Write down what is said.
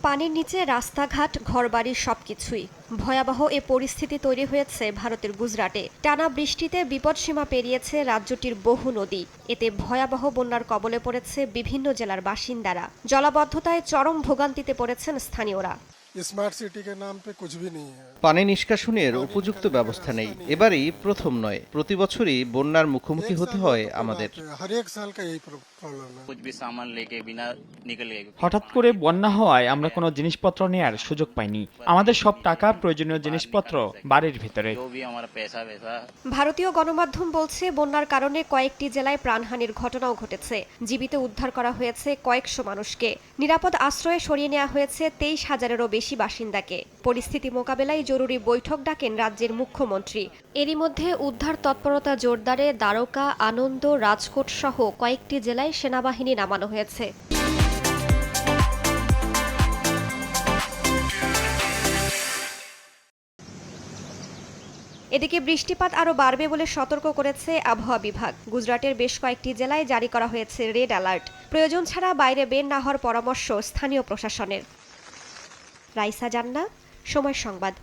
পানির নিচে রাস্তাঘাট, ঘরবাড়ি সবকিছুই। ভয়াবহ এ পরিস্থিতি তৈরি হয়েছে ভারতের গুজরাটে। টানা বৃষ্টিতে বিপদসীমা পেরিয়েছে রাজ্যটির বহু নদী। এতে ভয়াবহ বন্যার কবলে পড়েছে বিভিন্ন জেলার বাসিন্দারা। জলাবদ্ধতায় চরম ভোগান্তিতে পড়েছেন স্থানীয়রা। স্মার্ট সিটি के नाम पे कुछ भी नहीं है। পানি নিষ্কাশনের উপযুক্ত ব্যবস্থা নেই। এবারই প্রথম নয়, প্রতি বছরই বন্যার মুখোমুখি হতে হয় আমাদের। हर एक साल का यही प्रॉब्लम है। कुछ भी सामान लेके बिना निकल गए। হঠাৎ করে বন্যা হওয়ায় আমরা কোনো জিনিসপত্র নেয়ার সুযোগ পাইনি। আমাদের সব টাকা, প্রয়োজনীয় জিনিসপত্র বাড়ির ভিতরে। जो भी हमारा पैसा वैसा। ভারতীয় গণমাধ্যম বলছে, বন্যার কারণে কয়েকটি জেলায় প্রাণহানির ঘটনাও ঘটেছে। জীবিত উদ্ধার করা হয়েছে কয়েকশো মানুষকে। নিরাপদ আশ্রয়ে সরিয়ে নেওয়া হয়েছে 23,000-এরও বেশি বাসিন্দাকে। পরিস্থিতি মোকাবেলায় জরুরি বৈঠক ডাকেন রাজ্যের মুখ্যমন্ত্রী। এরই মধ্যে উদ্ধার তৎপরতা জোরদারে দ্বারকা, আনন্দ, রাজকোট সহ কয়েকটি জেলায় সেনাবাহিনী নামানো হয়েছে। এদিকে বৃষ্টিপাত আরও বাড়বে বলে সতর্ক করেছে আবহাওয়া বিভাগ। গুজরাটের বেশ কয়েকটি জেলায় জারি করা হয়েছে রেড অ্যালার্ট। প্রয়োজন ছাড়া বাইরে বের না হওয়ার পরামর্শ স্থানীয় প্রশাসনের। রাইসা জান্নাত, সময় সংবাদ।